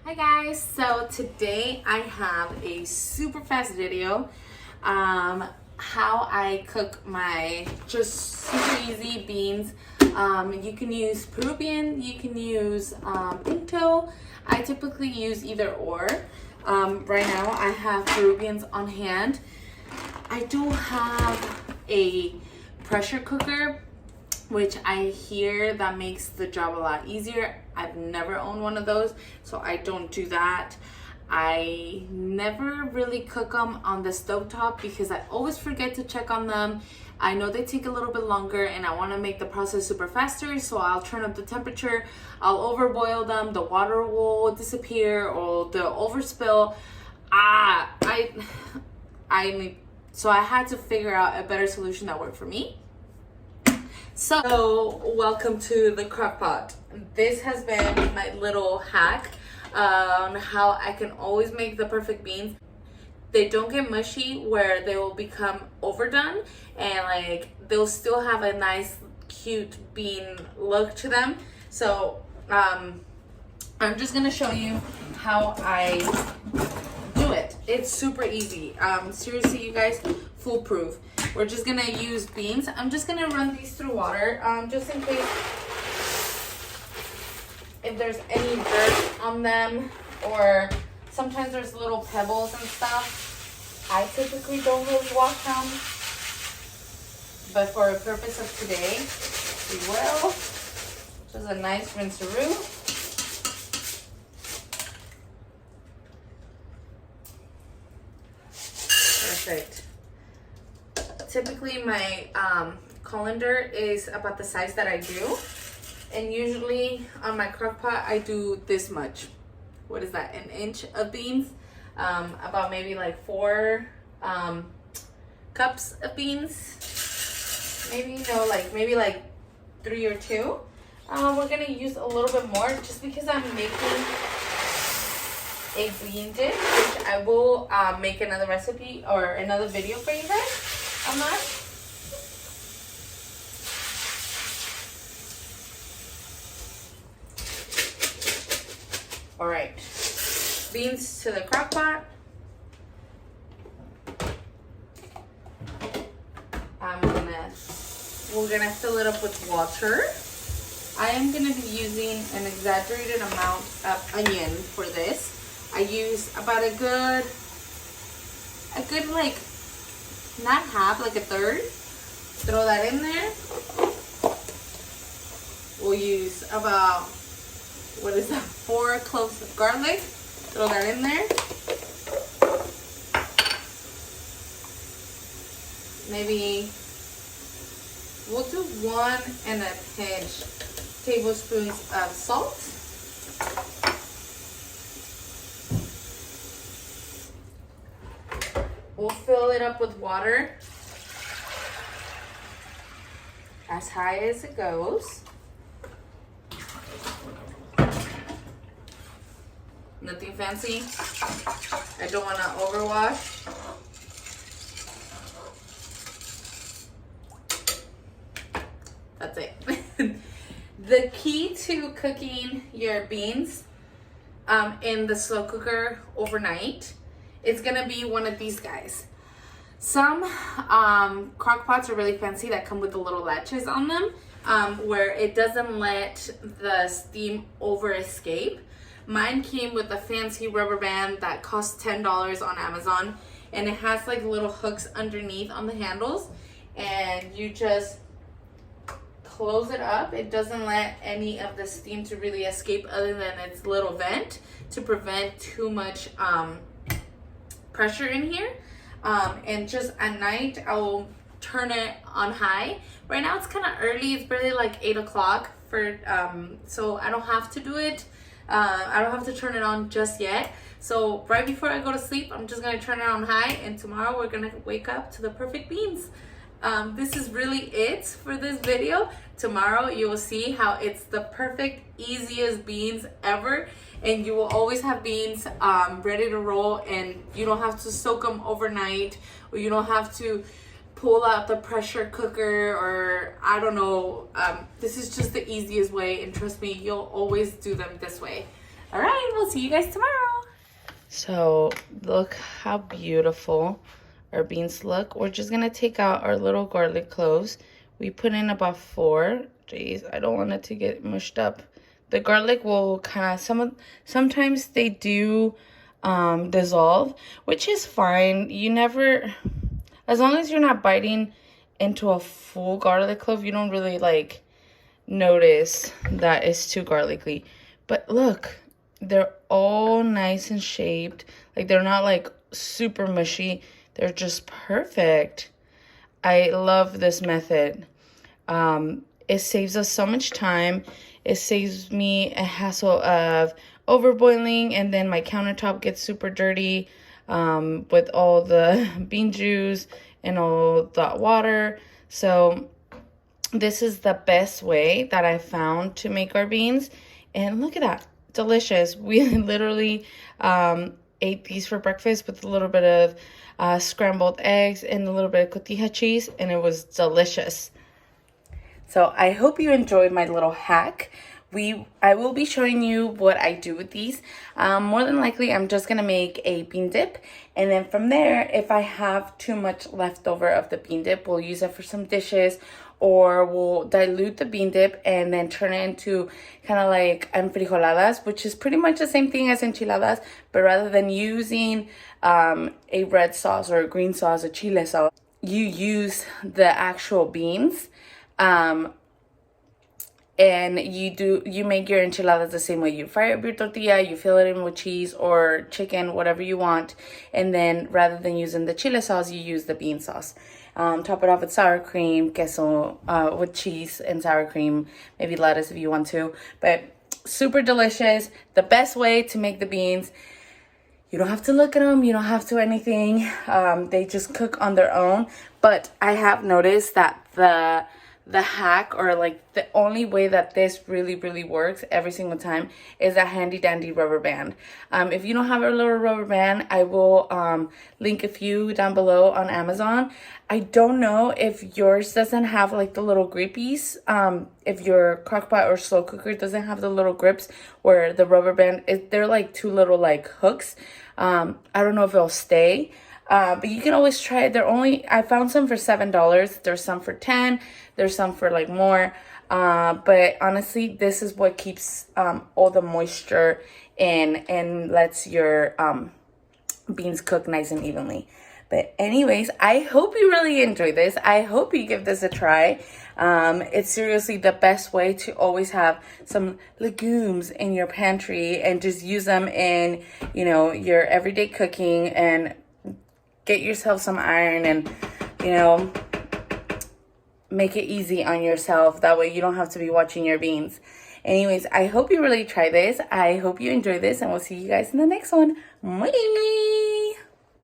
Hi guys, so today I have a super fast video how I cook my just super easy beans. You can use Peruvian, you can use pinto. I typically use either or. Right now I have Peruvians on hand. I don't have a pressure cooker, which I hear that makes the job a lot easier. I've never owned one of those, so I don't do that. I never really cook them on the stovetop because I always forget to check on them. I know they take a little bit longer and I want to make the process super faster, so I'll turn up the temperature. I'll overboil them, the water will disappear or they'll overspill. So I had to figure out a better solution that worked for me. So welcome to the crock pot. This has been my little hack on how I can always make the perfect beans. They don't get mushy where they will become overdone and like they'll still have a nice cute bean look to them. So I'm just gonna show you how I do it. It's super easy. Seriously, you guys, foolproof. We're just gonna use beans. I'm just gonna run these through water, just in case if there's any dirt on them, or sometimes there's little pebbles and stuff. I typically don't really wash them, but for the purpose of today, we will. Just a nice rinse-a-roo. Perfect. Typically my colander is about the size that I do, and usually on my crock pot I do this much. What is that, an inch of beans? About maybe like 4 cups of beans, maybe maybe like 3 or 2. We're gonna use a little bit more just because I'm making a bean dip, which I will make another recipe or another video for you guys on that. All right, beans to the crock pot. We're gonna fill it up with water. I am gonna be using an exaggerated amount of onion for this. I use about a good like, not half, like a third. Throw that in there. We'll use about, 4 cloves of garlic. Throw that in there. Maybe we'll do 1 and a pinch tablespoons of salt. We'll fill it up with water as high as it goes. Nothing fancy. I don't want to overwash. That's it. The key to cooking your beans in the slow cooker overnight, it's gonna be one of these guys. Some crock pots are really fancy that come with the little latches on them, where it doesn't let the steam over escape. Mine came with a fancy rubber band that costs $10 on Amazon, and it has like little hooks underneath on the handles, and you just close it up. It doesn't let any of the steam to really escape other than its little vent to prevent too much pressure in here. And just at night I will turn it on high. Right now it's kind of early, it's barely like 8 o'clock for so I don't have to do it. I don't have to turn it on just yet. So right before I go to sleep, I'm just gonna turn it on high, and tomorrow we're gonna wake up to the perfect beans. This is really it for this video. Tomorrow you will see how it's the perfect, easiest beans ever, and you will always have beans ready to roll, and you don't have to soak them overnight, or you don't have to pull out the pressure cooker, or I don't know. This is just the easiest way, and trust me, you'll always do them this way. All right, we'll we'll see you guys tomorrow. So look how beautiful our beans look. We're just gonna take out our little garlic cloves. We put in about 4. Jeez, I don't want it to get mushed up. The garlic will kind of, sometimes they do dissolve, which is fine. You never, as long as you're not biting into a full garlic clove, you don't really like notice that it's too garlicky. But look, they're all nice and shaped. Like, they're not like super mushy. They're just perfect. I love this method. It saves us so much time. It saves me a hassle of overboiling, and then my countertop gets super dirty with all the bean juice and all that water. So this is the best way that I found to make our beans. And look at that, delicious. We literally ate these for breakfast with a little bit of scrambled eggs and a little bit of cotija cheese, and it was delicious. So I hope you enjoyed my little hack. I will be showing you what I do with these. More than likely, I'm just going to make a bean dip. And then from there, if I have too much left over of the bean dip, we'll use it for some dishes. Or we'll dilute the bean dip and then turn it into kind of like enfrijoladas, which is pretty much the same thing as enchiladas. But rather than using a red sauce or a green sauce, a chile sauce, you use the actual beans. And you make your enchiladas the same way. You fry up your tortilla, you fill it in with cheese or chicken, whatever you want. And then rather than using the chile sauce, you use the bean sauce. Top it off with sour cream, queso, with cheese and sour cream, maybe lettuce if you want to. But super delicious. The best way to make the beans. You don't have to look at them. You don't have to anything. They just cook on their own. But I have noticed that the hack, or like the only way that this really works every single time, is a handy dandy rubber band. If you don't have a little rubber band, I will link a few down below on Amazon. I don't know if yours doesn't have like the little grippies. If your crock pot or slow cooker doesn't have the little grips where the rubber band is, they're like 2 little like hooks. I don't know if it'll stay. But you can always try it. I found some for $7. There's some for 10. There's some for like more. But honestly, this is what keeps all the moisture in and lets your beans cook nice and evenly. But anyways, I hope you really enjoy this. I hope you give this a try. It's seriously the best way to always have some legumes in your pantry and just use them in, your everyday cooking, and get yourself some iron and, make it easy on yourself. That way you don't have to be watching your beans. Anyways, I hope you really try this. I hope you enjoy this, and we'll see you guys in the next one. Bye!